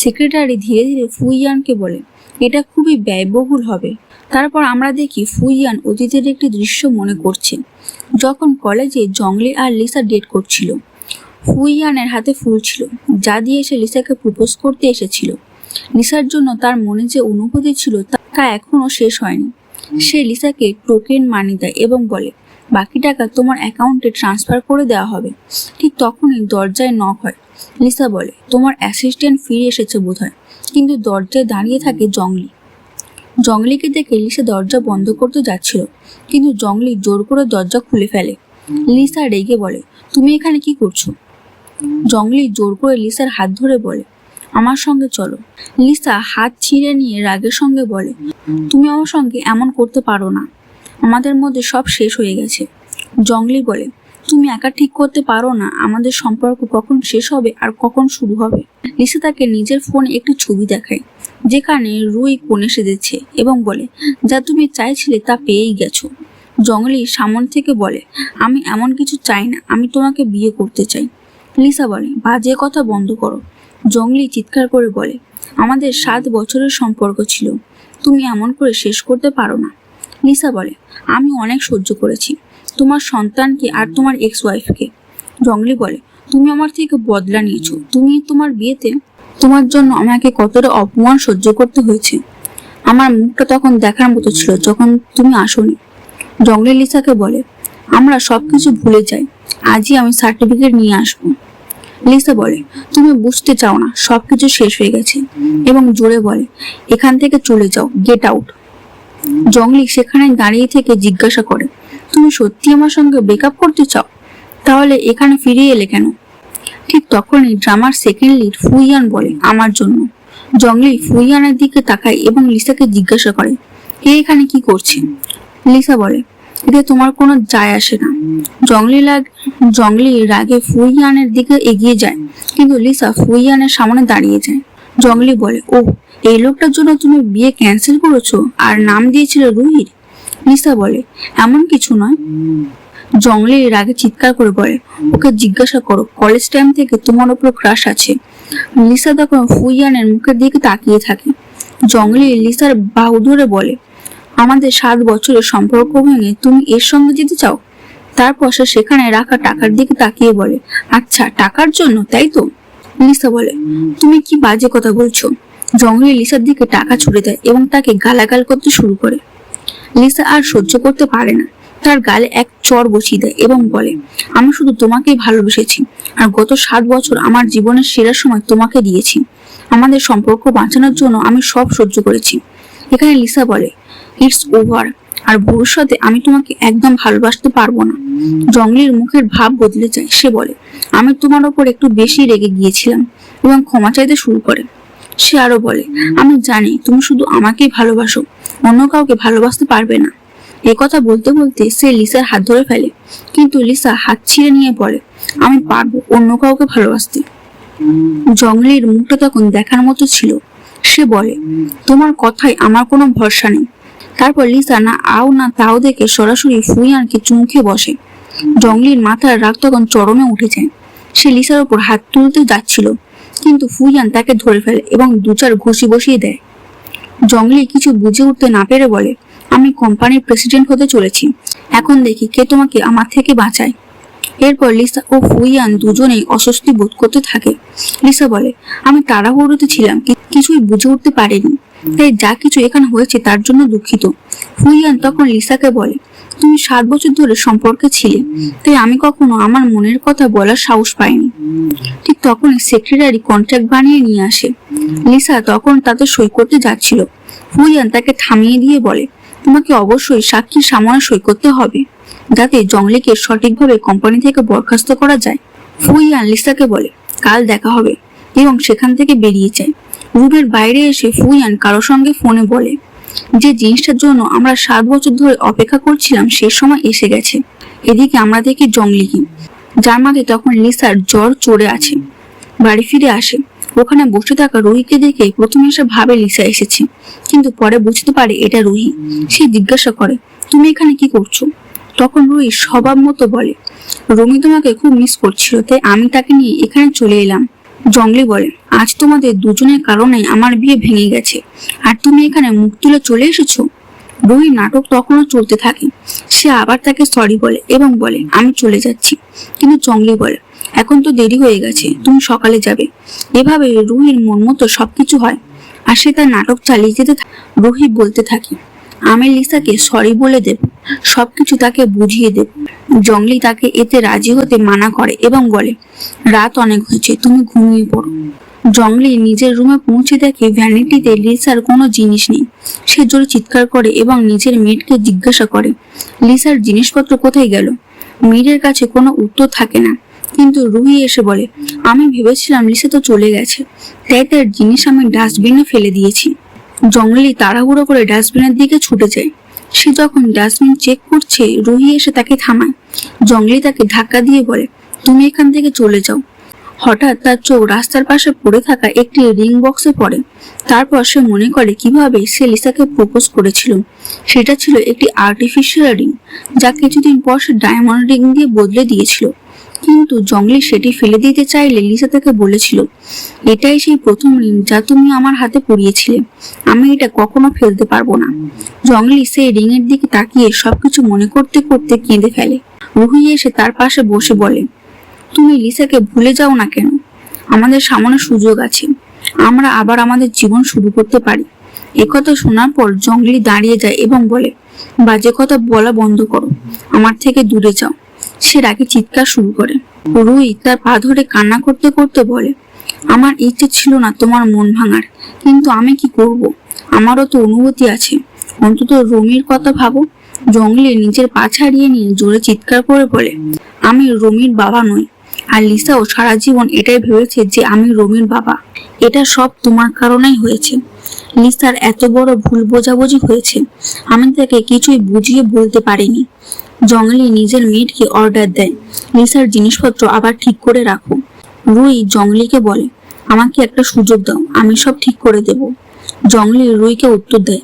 সেক্রেটারি ধীরে ধীরে ফুইয়ানকে বলে, এটা খুবই ব্যয়বহুল হবে। তারপর আমরা দেখি ফুইয়ান অতীতের একটি দৃশ্য মনে করছে, যখন কলেজে জঙ্গলি আর লিসা ডেট করছিল। ফুইয়ানের হাতে ফুল ছিল, যা দিয়ে সে লিসাকে প্রপোজ করতে এসেছিল। লিসার জন্য তার মনে যে অনুভূতি ছিল তা এখনো শেষ হয়নি। সে লিসাকে টোকেন মানি দেয় এবং বলে, বাকি টাকা তোমার অ্যাকাউন্টে ট্রান্সফার করে দেওয়া হবে। ঠিক তখনই দরজায় নক হয়। লিসা বলে, তোমার অ্যাসিস্ট্যান্ট ফিরে এসেছে বোধহয়, কিন্তু দরজায় দাঁড়িয়ে থাকে জঙ্গলি। জঙ্গলিকে দেখে লিসা দরজা বন্ধ করতে যাচ্ছিল, কিন্তু জঙ্গলি জোর করে দরজা খুলে ফেলে। লিসা রেগে বলে, তুমি এখানে কি করছো? জঙ্গলি জোর করে লিসার হাত ধরে বলে, আমার সঙ্গে চলো। লিসা হাত ছিঁড়ে নিয়ে রাগের সঙ্গে বলে, তুমি আমার সঙ্গে এমন করতে পারো না, আমাদের মধ্যে সব শেষ হয়ে গেছে। জঙ্গলি বলে, তুমি একা ঠিক করতে পারো না আমাদের সম্পর্ক কখন শেষ হবে আর কখন শুরু হবে। লিসা তাকে নিজের ফোনে একটি ছবি দেখায়, যেখানে রুই কোণে সেজেছে এবং বলে, যা তুমি চাইছিলে তা পেয়েই গেছো। জঙ্গলি সামনে থেকে বলে, আমি এমন কিছু চাই না, আমি তোমাকে বিয়ে করতে চাই। লিসা বলে, বাজে কথা বন্ধ করো। জঙ্গলি চিৎকার করে বলে, আমাদের 7 বছরের সম্পর্ক ছিল, তুমি এমন করে শেষ করতে পারো না। লিসা বলে, আমি অনেক সহ্য করেছি, তোমার সন্তানকে আর তোমার এক্স ওয়াইফকে। জঙ্গলি বলে, তুমি আমার থেকে বদলা নিয়েছো। তুমি তোমার বিয়েতে তোমার জন্য আমাকে কতটা অপমান সহ্য করতে হয়েছে। আমার মুখটা তখন দেখার মতো ছিল যখন তুমি আসোনি। জঙ্গলি লিসাকে বলে, আমরা সবকিছু ভুলে যাই, আজই আমি সার্টিফিকেট নিয়ে আসবো। লিসা বলে, তুমি বুঝতে চাও না, সবকিছু শেষ হয়ে গেছে। এবং জোরে বলে, এখান থেকে চলে যাও, গেট আউট। জঙ্গলি সেখানে দাঁড়িয়ে থেকে জিজ্ঞাসা করে, তুমি সত্যি আমার সঙ্গে ব্রেকআপ করতে চাও? তাহলে এখানে ফিরে এলে কেন? ঠিক তখনই ড্রামার সেকেন্ড লিড ফুইয়ান বলে, আমার জন্য। জঙ্গলি ফুইয়ানের দিকে তাকায় এবং লিসাকে জিজ্ঞাসা করে, এ এখানে কি করছে? লিসা বলে, এতে তোমার কোনো যায় আসে না। জঙ্গলি রাগে ফুইয়ানের দিকে এগিয়ে যায়, কিন্তু লিসা ফুইয়ানের সামনে দাঁড়িয়ে যায়। জঙ্গলি বলে, ও, এই লোকটার জন্য তুমি বিয়ে ক্যান্সেল করেছো আর নাম দিয়েছিল রুহির? লিসা বলে, এমন কিছু নয়। জঙ্গলি রাগে চিৎকার করে বলে, ওকে জিজ্ঞাসা করো, কলেজ টাইম থেকে তোমার উপর ক্রাশ আছে। লিসা তখন ফুইয়ানের মুখের দিকে তাকিয়ে থাকে। জঙ্গলি লিসার বাহু ধরে বলে, আমাদের 7 বছরের সম্পর্ক ভেঙে তুমি এর সঙ্গে যেতে চাও? তারপর সে সেখানে রাখা টাকার দিকে তাকিয়ে বলে, আচ্ছা, টাকার জন্য, তাই তো? লিসা বলে, তুমি কি বাজে কথা বলছো? জঙ্গলি লিসার দিকে টাকা ছুড়ে দেয় এবং তাকে গালাগাল করতে শুরু করে। লিসা আর সহ্য করতে পারে না, তার গালে এক চড় বসিয়ে দেয় এবং বলে, আমি শুধু তোমাকেই ভালোবেসেছি, আর গত 7 বছর আমার জীবনের সেরা সময় তোমাকে দিয়েছি। আমাদের সম্পর্ক বাঁচানোর জন্য আমি সব সহ্য করেছি। এখানে লিসা বলে, ইটস ওভার, আর ভবিষ্যতে আমি তোমাকে একদম ভালোবাসতে পারবো না। জঙ্গলির মুখের ভাব বদলে যায়। সে বলে, আমি তোমার ওপর একটু বেশি রেগে গিয়েছিলাম, এবং ক্ষমা চাইতে শুরু করে। সে আরো বলে, আমি জানি তুমি শুধু আমাকেই ভালোবাসো, অন্য কাউকে ভালোবাসতে পারবে না। কথা বলতে বলতে সে লিসার হাত ধরে ফেলে, কিন্তু লিসা হাত ছিঁড়ে নিয়ে বলে, আমি পারবো অন্য কাউকে ভালোবাসতে। জঙ্গলির মুখটা তখন দেখার মতো ছিল। সে বলে, তোমার কথায় আমার কোনো ভরসা নেই। তারপর লিসা না আও না তাও দেখে সরাসরি ফুইয়ানকে চুমুকে বসে। জঙ্গলির মাথার রাগ তখন চরমে উঠে যায়। সে লিসার উপর হাত তুলতে যাচ্ছিল, কিন্তু ফুইয়ান তাকে ধরে ফেলে এবং 2-4 ঘুষি বসিয়ে দেয়। জঙ্গলি কিছু বুঝে উঠতে না পেরে বলে, আমি কোম্পানির প্রেসিডেন্ট হতে চলেছি, এখন দেখি কে তোমাকে আমার থেকে বাঁচায়। এরপর লিসা ও ফুইয়ান দুজনেই অস্বস্তি বোধ করতে থাকে। লিসা বলে, আমি তাড়াহুড়োতে ছিলাম, কিছুই বুঝে উঠতে পারিনি, তাই যা কিছু এখানে হয়েছে তার জন্য দুঃখিত। ফুইয়ান তখন লিসাকে বলে, তুমি 7 বছর ধরে সম্পর্কে ছিলে, তাই আমি কখনো আমার মনের কথা বলার সাহস পাইনি। ঠিক তখনই সেক্রেটারি কন্ট্রাক্ট বানিয়ে নিয়ে আসে। লিসা তখন তাতে সই করতে যাচ্ছিল। ফুইয়ান তাকে থামিয়ে দিয়ে বলে, তোমাকে অবশ্যই সাক্ষীর সামনে সই করতে হবে, যাতে জঙ্গলিকে সঠিকভাবে কোম্পানি থেকে বরখাস্ত করা যায়। ফুইয়ান লিসাকে বলে, কাল দেখা হবে, এবং সেখান থেকে বেরিয়ে যায়। রুমের বাইরে এসে ফুইয়ান কারোর সঙ্গে ফোনে বলে, যে জিনিসটার জন্য আমরা 7 বছর ধরে অপেক্ষা করছিলাম সে সময় এসে গেছে। এদিকে আমরা দেখি জঙ্গলিকে, যার মাঝে তখন লিসার জ্বর চড়ে আছে, বাড়ি ফিরে আসে। ওখানে বসে থাকা রুহিকে দেখে প্রথমে সে ভাবে লিসা এসেছে, কিন্তু পরে বুঝতে পারে এটা রুহি। সে জিজ্ঞাসা করে, তুমি এখানে কি করছো? তখন রুহি স্বভাব মতো বলে, রুমি তোমাকে খুব মিস করছিল, তাই আমি তাকে নিয়ে এখানে চলে এলাম। জঙ্গলি বলে, আজ তোমাদের দুজনের কারণে আমার বিয়ে ভেঙে গেছে, আর তুমি এখানে মুখ তুলে চলে এসেছো? রুহির নাটক তখনও চলতে থাকে। সে আবার তাকে সরি বলে এবং বলে, আমি চলে যাচ্ছি। কিন্তু জঙ্গলি বলে, এখন তো দেরি হয়ে গেছে, তুমি সকালে যাবে। এভাবে রুহির মন মতো সবকিছু হয়, আর সে তার নাটক চালিয়ে যেতে থাকে। রুহি বলতে থাকে, আমি লিসাকে সরি বলে দেব, সবকিছু তাকে বুঝিয়ে দেব। জঙ্গলি তাকে এতে রাজি হতে মানা করে এবং বলে, রাত অনেক হয়েছে, তুমি ঘুমিয়ে পড়ো। জঙ্গলি নিজের রুমে পৌঁছে দেখে ভ্যানিটিতে লিসার কোনো জিনিস নেই। সে জোরে চিৎকার করে এবং নিজের মেয়েটকে জিজ্ঞাসা করে, লিসার জিনিসপত্র কোথায় গেল? মেয়ের কাছে কোনো উত্তর থাকে না, কিন্তু রুহি এসে বলে, আমি ভেবেছিলাম লিসা তো চলে গেছে, তাই তার জিনিস আমি ডাস্টবিনে ফেলে দিয়েছি। জঙ্গলি তাড়াহুড়ো করে ডাস্টবিনের দিকে ছুটে যায়। সে যখন ডাস্টবিন চেক করছে, রুহি এসে তাকে থামায়। জঙ্গলি তাকে ধাক্কা দিয়ে বলে, তুমি এখান থেকে চলে যাও। হঠাৎ তার চোখ রাস্তার পাশে পড়ে থাকা একটি রিং বক্সে পড়ে। তারপর সে মনে করে কিভাবে সে লিসাকে প্রপোজ করেছিল। সেটা ছিল একটি আর্টিফিশিয়াল রিং, যা কিছুদিন পর সে ডায়মন্ড রিং দিয়ে বদলে দিয়েছিল। কিন্তু জঙ্গলি সেটি ফেলে দিতে চাইলে লিসা তাকে বলেছিল, এটাই সেই প্রথম রিং যা তুমি আমার হাতে পরিয়েছিলে, আমি এটা কখনো ফেলতে পারবো না। জঙ্গলি সেই রিং এর দিকে তাকিয়ে সবকিছু মনে করতে করতে কেঁদে ফেলে। রুহি এসে তার পাশে বসে বলে, তুমি লিসাকে ভুলে যাও না কেন? আমাদের সামনে সুযোগ আছে, আমরা আবার আমাদের জীবন শুরু করতে পারি। একথা শোনার পর জঙ্গলি দাঁড়িয়ে যায় এবং বলে, বাজে কথা বলা বন্ধ করো, আমার থেকে দূরে যাও। সে রাগে চিৎকার শুরু করে। রুই তার পা ধরে কান্না করতে করতে বলে, আমার ইচ্ছে ছিল না তোমার মন ভাঙার, কিন্তু আমি কি করব? আমারও তো অনুভূতি আছে, অন্তত রুমির কথা ভাবো। জঙ্গলি নিজের পা ছাড়িয়ে নিয়ে জোরে চিৎকার করে বলে, আমি রুমির বাবা নই। আর লিসাও সারা জীবন এটাই ভেবেছে যে আমি রুমির বাবা। এটা সব তোমার কারণেই হয়েছে। লিসার এত বড় ভুল বোঝাবুঝি হয়েছে, আমি তাকে কিছুই বুঝিয়ে বলতে পারিনি। জঙ্গলি নিজের মেয়েকে অর্ডার দেয়, লিসার জিনিসপত্র আবার ঠিক করে রাখো। রুই জঙ্গলিকে বলে, আমাকে একটা সুযোগ দাও, আমি সব ঠিক করে দেব। জঙ্গলি রুইকে উত্তর দেয়,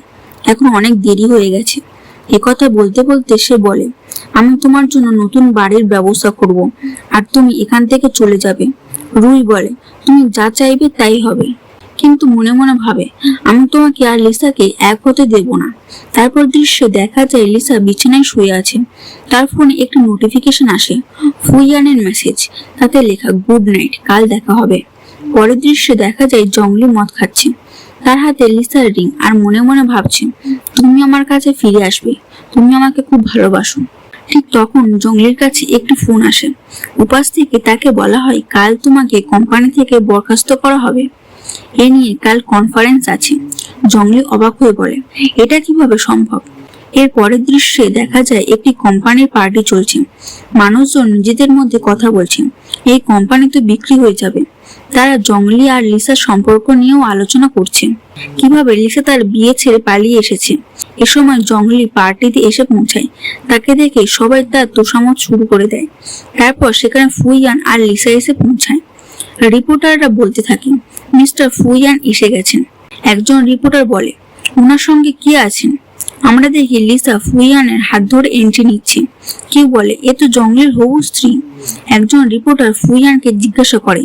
এখন অনেক দেরি হয়ে গেছে। একথা বলতে বলতে সে বলে, আমি তোমার জন্য নতুন বাড়ির ব্যবস্থা করব, আর তুমি এখান থেকে চলে যাবে। রুই বলে, তুমি যা চাইবে তাই হবে। কিন্তু মনে মনে ভাবে, আমি তোমাকে আর লিসাকে এক হতে দেব না। তারপর দৃশ্যে দেখা যায় লিসা বিছানায় শুয়ে আছে। তার ফোনে একটা নোটিফিকেশন আসে, ফুইয়ানের মেসেজ। তাতে লেখা, গুড নাইট, কাল দেখা হবে। পরের দৃশ্যে দেখা যায় জঙ্গলি মদ খাচ্ছে, তার হাতে লিসার রিং, আর মনে মনে ভাবছে, তুমি আমার কাছে ফিরে আসবে, তুমি আমাকে খুব ভালোবাসো। ঠিক তখন জঙ্গলির কাছে একটি ফোন আসে। উপাস থেকে তাকে বলা হয়, কাল তোমাকে কোম্পানি থেকে বরখাস্ত করা হবে, এ নিয়ে কাল কনফারেন্স আছে। জঙ্গলি অবাক হয়ে বলে, এটা কিভাবে সম্ভব? এর পরের দৃশ্যে দেখা যায় একটি কোম্পানির পার্টি চলছে। মানুষজন নিজেদের মধ্যে কথা বলছে, এই কোম্পানি তো বিক্রি হয়ে যাবে। তারা জঙ্গলি আর লিসার সম্পর্ক নিয়েও আলোচনা করছে, কিভাবে লিসা তার বিয়ে ছেড়ে পালিয়ে এসেছে। এ সময় জঙ্গলি পার্টিতে এসে পৌঁছায়। তাকে দেখে সবাই তার তোষামত শুরু করে দেয়। তারপর সেখানে ফুইয়ান আর লিসা এসে পৌঁছায়। রিপোর্টাররা বলতে থাকে, মিস্টার ফুইয়ান এসে গেছেন। একজন রিপোর্টার বলে, ওনার সঙ্গে কে আছেন? আমরা দেখি লিসা ফুইয়ানের হাত ধরে এন্ট্রি নিচ্ছে। কেউ বলে, এ তো জঙ্গলের হবু স্ত্রী। একজন রিপোর্টার ফুইয়ানকে জিজ্ঞাসা করে,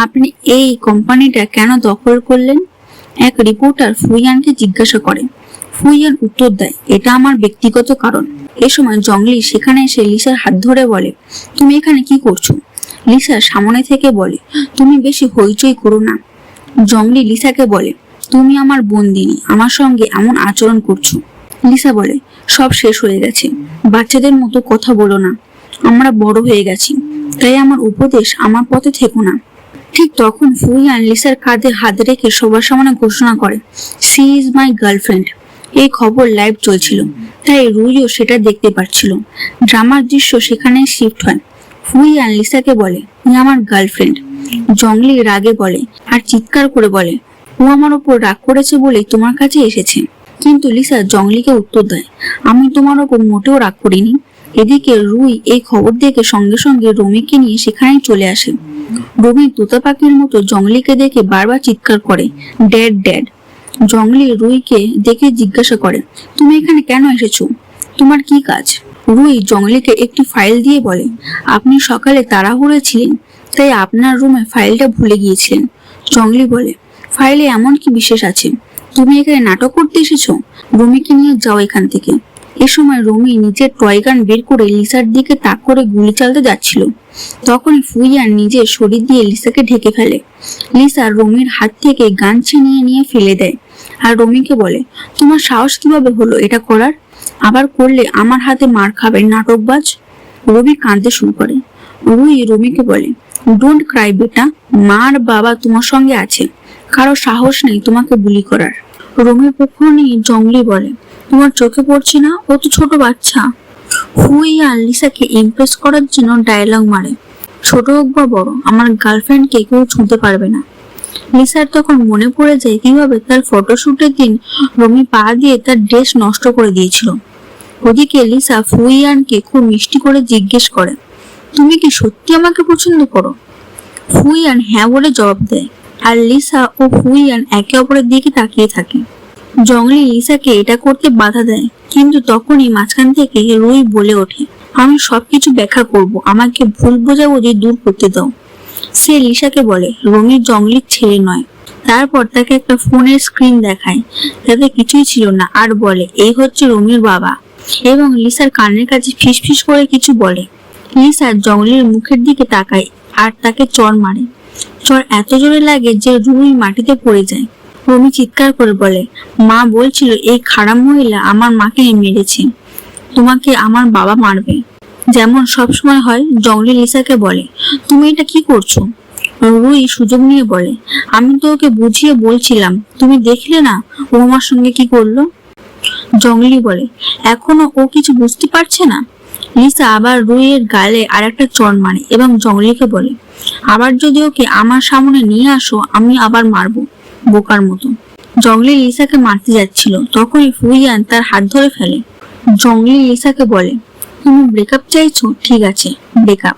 আপনি এই কোম্পানিটা কেন দখল করলেন? এক রিপোর্টার ফুইয়ানকে জিজ্ঞাসা করে। ফুইয়ান উত্তর দেয়, এটা আমার ব্যক্তিগত কারণ। এ সময় জঙ্গলি সেখানে এসে লিসার হাত ধরে বলে, তুমি এখানে কি করছো? লিসা সামনে থেকে বলে, তুমি বেশি হইচই করো না। জঙ্গলি লিসাকে বলে, তুমি আমার বন্দিনী, আমার সঙ্গে এমন আচরণ করছো। লিসা বলে, সব শেষ হয়ে গেছে, বাচ্চাদের মতো কথা বলো না, আমরা বড় হয়ে গেছি, তাই আমার উপদেশ, আমার পথে থেকো না। ঠিক তখন ফুইয়ান লিসার কাঁধে হাত রেখে সবার সামনে ঘোষণা করে, সি ইজ মাই গার্লফ্রেন্ড। এই খবর লাইভ চলছিল, তাই রুইও সেটা দেখতে পাচ্ছিল। ড্রামার দৃশ্য সেখানে শিফট হয়। ফুইয়ান লিসাকে বলে, ও আমার গার্লফ্রেন্ড। জঙ্গলি রাগে বলে আর চিৎকার করে বলে, ও আমার উপর রাগ করেছে বলেই তোমার কাছে এসেছে। কিন্তু লিসা জঙ্গলিকে উত্তর দেয়, আমি তোমার উপর মোটেও রাগ করিনি। এদিকে রুই এই খবর দেখে সঙ্গে সঙ্গে রমিকে নিয়ে সেখানে চলে আসে। রমি তোতা পাখির মতো জঙ্গলিকে দেখে বারবার চিৎকার করে, ড্যাড ড্যাড। জঙ্গলি রুইকে দেখে জিজ্ঞাসা করে, তুমি এখানে কেন এসেছো? তোমার কি কাজ? রুই জঙ্গলিকে একটি ফাইল দিয়ে বলে, আপনি সকালে তাড়াহুড়ো ছিলেন, তাই আপনার রুমে ফাইলটা ভুলে গিয়েছিলেন। জঙ্গলি বলে, ফাইলে এমন কি বিশেষ আছে? তুমি এখানে নাটক করতে এসেছো? রুমিকে নিয়ে যাও এখান থেকে। এ সময় রমি নিজের টয় গান বের করে লিসার দিকে তাক করে গুলি চালাতে যাচ্ছিল। তখনই ফুইয়ান নিজের শরীর দিয়ে লিসাকে ঢেকে ফেলে। লিসা রমির হাত থেকে গান ছিনিয়ে নিয়ে ফেলে দেয় আর রমিকে বলে, তোমার সাহস কিভাবে হলো এটা করার? আবার করলে আমার হাতে মার খাবে, নাটকবাজ। রমি কাঁদতে শুরু করে। রুই রমিকে বলে, ডোন্ট ক্রাই বেটা, মা আর বাবা তোমার সঙ্গে আছে, কারো সাহস নেই তোমাকে বুলি করার। রমির পক্ষ নিয়ে জঙ্গলি বলে, তোমার চোখে পড়ছে না, ও তো ছোট বাচ্চা। ফুইয়ান লিসাকে ইমপ্রেস করার জন্য ডায়লগ মারে, ছোট হোক বা বড়, আমার গার্লফ্রেন্ডকে কেউ ছুঁতে পারবে না। লিসার তখন মনে পড়ে যায় কিভাবে তার ফটোশুটের দিন রমি পা দিয়ে তার ড্রেস নষ্ট করে দিয়েছিল। ওদিকে লিসা ফুইয়ানকে খুব মিষ্টি করে জিজ্ঞেস করে, তুমি কি সত্যি আমাকে পছন্দ করো? ফুইয়ান হ্যাঁ বলে জবাব দেয়, আর লিসা ও ফুইয়ান একে অপরের দিকে তাকিয়ে থাকে। জঙ্গলি লিসাকে এটা করতে বাধা দেয়, কিন্তু তখনই মাঝখান থেকে রুই বলে ওঠে, আমি সবকিছু ব্যাখ্যা করব, আমাকে ভুল বোঝাবুঝি দূর করতে দাও। সে লিসাকে বলে, রমির জঙ্গলির ছেলে নয়। তারপর তাকে একটা ফোনের স্ক্রিন দেখায়, যাতে কিছুই ছিল না, আর বলে, এই হচ্ছে রমির বাবা। এবং লিসার কানের কাছে ফিস ফিস করে কিছু বলে। লিসা জঙ্গলির মুখের দিকে তাকায় আর তাকে চড় মারে। চড় এত জোরে লাগে যে রুই মাটিতে পড়ে যায়। রুমি চিৎকার করে বলে, মা বলছিল এই খারাপ মহিলা আমার মাকে মেরেছে, তোমাকে আমার বাবা মারবে। যেমন সবসময় হয়, জঙ্গলি লিসাকে বলে, তুমি এটা কি করছো? রুই সুযোগ নিয়ে বলে, আমি তো ওকে বুঝিয়ে বলছিলাম, তুমি দেখলে না ও আমার সঙ্গে কি করলো? জঙ্গলি বলে, এখনো ও কিছু বুঝতে পারছে না? লিসা আবার রুইয়ের গালে আর একটা চড় মারে এবং জঙ্গলিকে বলে, আবার যদি ওকে আমার সামনে নিয়ে আসো আমি আবার মারবো বোকার মতো। জঙ্গলি লিসাকে মারতে যাচ্ছিল, তখনই ফুইয়ান তার হাত ধরে ফেলে। জঙ্গলি লিসাকে বলে, তুমি ব্রেকআপ চাইছো? ঠিক আছে, ব্রেকআপ।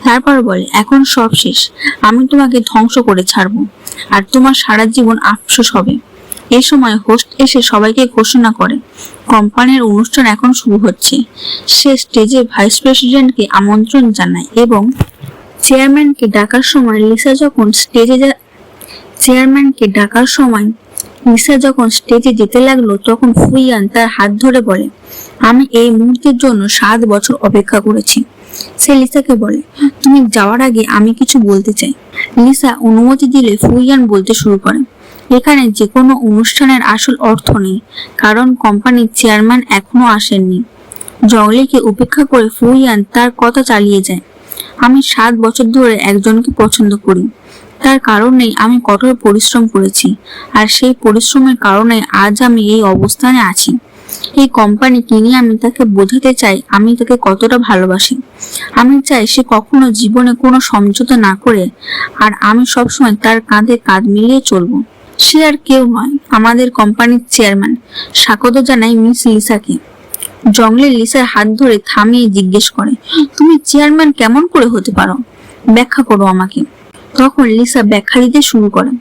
তারপর বলে, এখন সব শেষ, আমি তোমাকে ধ্বংস করে ছাড়বো আর তোমার সারা জীবন আফসোস হবে। এ সময় হোস্ট এসে সবাইকে ঘোষণা করে, কোম্পানির অনুষ্ঠান এখন শুরু হচ্ছে। সে স্টেজে ভাইস প্রেসিডেন্টকে আমন্ত্রণ জানায় এবং চেয়ারম্যানকে ডাকার সময় লিসা যখন স্টেজে যেতে লাগলো, তখন ফুইয়ান তার হাত ধরে বলে, আমি এই মুহূর্তের জন্য 7 বছর অপেক্ষা করেছি। সে লিসাকে বলে, তুমি যাওয়ার আগে আমি কিছু বলতে চাই। লিসা অনুমতি দিলে ফুইয়ান বলতে শুরু করে, এখানে যে কোনো অনুষ্ঠানের আসল অর্থ নেই, কারণ কোম্পানির চেয়ারম্যান এখনো আসেননি। জঙ্গলিকে উপেক্ষা করে ফুইয়ান তার কথা চালিয়ে যায়, আমি 7 বছর ধরে একজনকে পছন্দ করি, তার কারণেই আমি কঠোর পরিশ্রম করেছি, আর সেই পরিশ্রমের কারণে আজ আমি এই অবস্থানে আছি। এই কোম্পানি কিনে আমি তাকে বোঝাতে চাই আমি তাকে কতটা ভালোবাসি। আমি চাই সে কখনো জীবনে কোনো সমঝোতা না করে, আর আমি সবসময় তার কাঁধে কাঁধ মিলিয়ে চলবো। সে আর কেউ নয়, আমাদের কোম্পানির চেয়ারম্যান। স্বাগত জানাই মিস লিসাকে। জঙ্গলি লিসার হাত ধরে থামিয়ে জিজ্ঞেস করে, তুমি চেয়ারম্যান কেমন করে হতে পারো? ব্যাখ্যা করো আমাকে। তখন লিসা ব্যাখ্যা দিতে শুরু করে,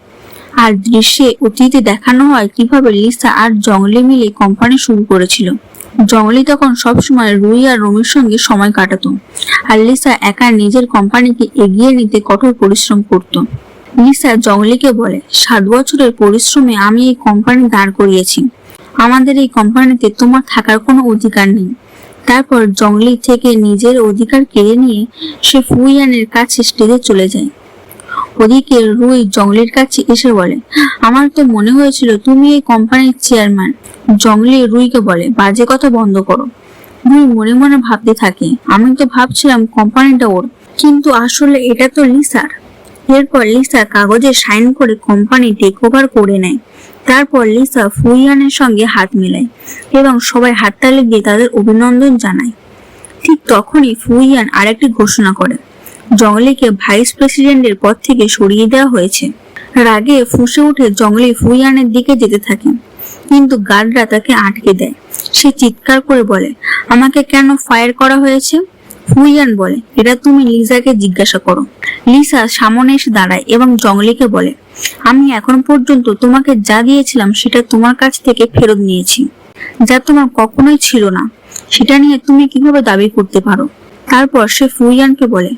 আর দৃশ্যে অতীতে দেখানো হয় কিভাবে লিসা আর জঙ্গলি মিলে কোম্পানি শুরু করেছিল। জঙ্গলি তখন সবসময় রুই আর রুমির সঙ্গে সময় কাটাতো, আর লিসা একা নিজের কোম্পানিকে এগিয়ে নিতে কঠোর পরিশ্রম করত। লিসা জঙ্গলিকে বলে, 7 বছরের পরিশ্রমে আমি এই কোম্পানি দাঁড় করিয়েছি, আমাদের এই কোম্পানিতে তোমার থাকার কোনো অধিকার নেই। তারপর জঙ্গলি থেকে নিজের অধিকার কেড়ে নিয়ে সে ফুইয়ানের কাছে স্টেজে চলে যায়। ওদিকে রুই জঙ্গলির কাছে এসে বলে, আমার তো মনে হয়েছিল তুমি এই কোম্পানির চেয়ারম্যান। জঙ্গলি রুইকে বলে, বাজে কথা বন্ধ করো। রুই মনে মনে ভাবতে থাকে, আমি তো ভাবছিলাম কোম্পানিটা ওর, কিন্তু আসলে এটা তো লিসার। এরপর লিসা কাগজে সাইন করে কোম্পানি টেক ওভার করে নেয়। তারপর লিসা ফুইয়ানের সঙ্গে হাত মেলায় এবং সবাই হাততালি দিয়ে তাদের অভিনন্দন জানায়। ঠিক তখনই ফুইয়ান আরেকটি ঘোষণা করে, জঙ্গলিকে ভাইস প্রেসিডেন্টের পদ থেকে সরিয়ে দেওয়া হয়েছে। রাগে ফুঁসে উঠে জঙ্গলি ফুইয়ানের দিকে যেতে থাকে, কিন্তু গার্ডরা তাকে আটকে দেয়। সে চিৎকার করে বলে, আমাকে কেন ফায়ার করা হয়েছে? ফুইয়ান বলে, এটা তুমি লিসাকে জিজ্ঞাসা করো। লিসা সামনে এসে দাঁড়ায় এবং জঙ্গলিকে বলে, আমি এখন পর্যন্ত তোমাকে যা দিয়েছিলাম সেটা তোমার কাছ থেকে ফেরত নিয়েছি, যা তোমার কখনোই ছিল না সেটা নিয়ে তুমি কিভাবে দাবি করতে পারো? তারপর সে ফুইয়ানকে বলে,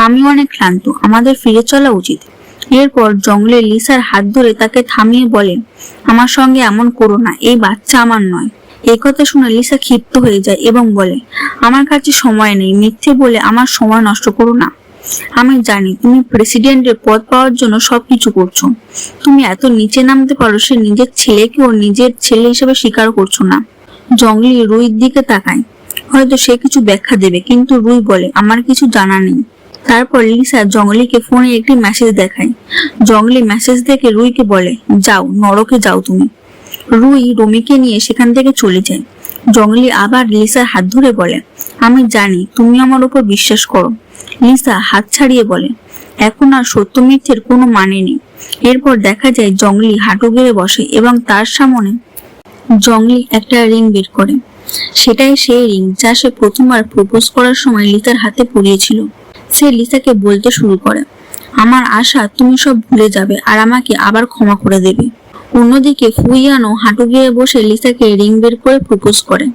আমি অনেক ক্লান্ত, আমাদের ফিরে চলা উচিত। এরপর জঙ্গলে লিসার হাত ধরে তাকে থামিয়ে বলে, আমার সঙ্গে এমন করো না, এই বাচ্চা আমার নয়। এই কথা শুনে লিসা ক্ষিপ্ত হয়ে যায় এবং বলে, আমার কাছে সময় নেই, মিথ্যে বলে আমার সময় নষ্ট করো না। আমি জানি তুমি প্রেসিডেন্টের পদ পাওয়ার জন্য সবকিছু করছো, তুমি এত নিচে নামতে পারো সে নিজের ছেলেকেও নিজের ছেলে হিসেবে স্বীকার করছো না। জঙ্গলি রুইর দিকে তাকায়, হয়তো সে কিছু ব্যাখ্যা দেবে, কিন্তু রুই বলে, আমার কিছু জানা নেই। তারপর লিসা জঙ্গলিকে ফোনে একটি মেসেজ দেখায়। জঙ্গলি মেসেজ দেখে রুইকে বলে, যাও নরকে যাও তুমি। রুই রুমিকে নিয়ে সেখান থেকে চলে যায়। জঙ্গলি আবার লিসার হাত ধরে বলে, আমি জানি তুমি আমার উপর বিশ্বাস করো। লিসা হাত ছাড়িয়ে বলে, এখন আর সত্য মিথ্যের কোনো মানে নেই। এরপর দেখা যায় জঙ্গলি হাঁটু গেড়ে বসে এবং তার সামনে জঙ্গলি একটা রিং বের করে। সেটাই সেই রিং যা সে প্রথমবার প্রপোজ করার সময় লিসার হাতে পরিয়েছিল। সে লিসাকে বলতে শুরু করে, আমার আশা তুমি সব ভুলে যাবে আর আমাকে আবার ক্ষমা করে দেবে। অন্যদিকে ফুইয়ানো হাঁটু গেড়ে বসে লিসাকে রিং বের করে প্রপোজ করে।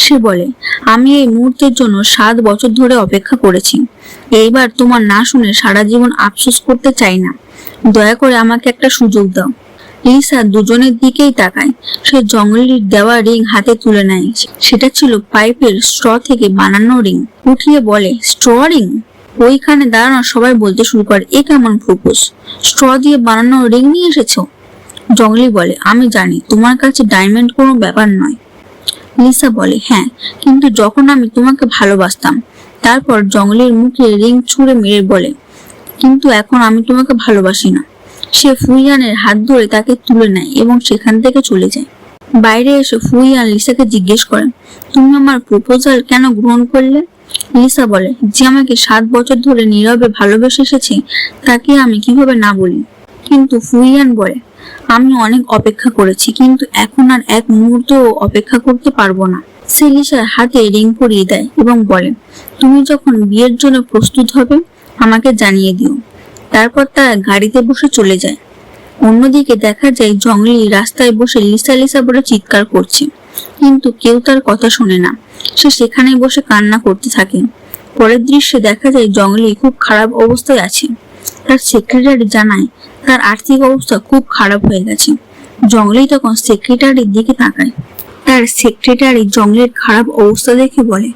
সে বলে, আমি এই মুহূর্তের জন্য 7 বছর ধরে অপেক্ষা করেছি, এইবার তোমার না শুনে সারা জীবন আফসোস করতে চাই না, দয়া করে আমাকে একটা সুযোগ দাও। লিসা দুজনের দিকেই তাকায়। সে জঙ্গলির দেওয়া রিং হাতে তুলে নেয়। সেটা ছিল পাইপের স্ট্র থেকে বানানো রিং। উঠিয়ে বলে, স্ট্র রিং? ওইখানে দাঁড়ানো সবাই বলতে শুরু করে, এ কেমন প্রপোজ, স্ট্র দিয়ে বানানো রিং নিয়ে এসেছো? জঙ্গলি বলে, আমি জানি তোমার কাছে ডায়মন্ড কোনো ব্যাপার নয়। লিসা বলে, হ্যাঁ, কিন্তু যখন আমি তোমাকে ভালোবাসতাম। তারপর জঙ্গলির মুখে রিং ছুঁড়ে মেরে বলে, কিন্তু এখন আমি তোমাকে ভালোবাসি না। সে ফুইয়ানের হাত ধরে তাকে তুলে নেয় এবং সেখান থেকে চলে যায়। বাইরে এসে ফুইয়ান লিসাকে জিজ্ঞেস করেন, তুমি আমার প্রপোজাল কেন গ্রহণ করলে? লিসা বলে, যে আমাকে 7 বছর ধরে নীরবে ভালোবেসে এসেছে তাকে আমি কিভাবে না বলি। কিন্তু ফুইয়ান বলে, আমি অনেক অপেক্ষা করেছি, কিন্তু এখন আর এক মুহূর্ত অপেক্ষা করতে পারবো না। সে লিসার হাতে রিং পরিয়ে দেয় এবং বলে, তুমি যখন বিয়ের জন্য প্রস্তুত হবে আমাকে জানিয়ে দিও। তারপর তারা গাড়িতে বসে চলে যায়। অন্যদিকে দেখা যায় জঙ্গলি রাস্তায় বসে লিসা লিসা বলে চিৎকার করছে, কিন্তু কেউ তার কথা শোনে না। সে সেখানে বসে কান্না করতে থাকে। পরের দৃশ্যে দেখা যায় জঙ্গলি খুব খারাপ অবস্থায় আছে। তার সেক্রেটারি জানায় তার আর্থিক অবস্থা খুব খারাপ হয়ে গেছে। জঙ্গলি তখন সেক্রেটারির দিকে তাকায়। তার সেক্রেটারি জঙ্গলের খারাপ অবস্থা দেখে বলে,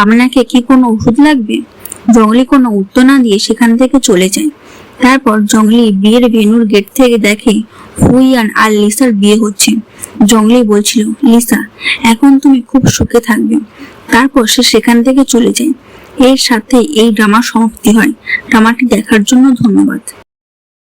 আপনাকে কি কোনো ওষুধ লাগবে? জঙ্গলি কোনো উত্তর না দিয়ে সেখান থেকে চলে যায়। তারপর জঙ্গলি বিয়ের ভেন্যুর গেট থেকে দেখে ফুইয়ান আর লিসার বিয়ে হচ্ছে। জঙ্গলি বলছিল, লিসা, এখন তুমি খুব সুখে থাকবে। তারপর সে সেখান থেকে চলে যায়। এর সাথে এই ড্রামার সমাপ্তি হয়। ড্রামাটি দেখার জন্য ধন্যবাদ।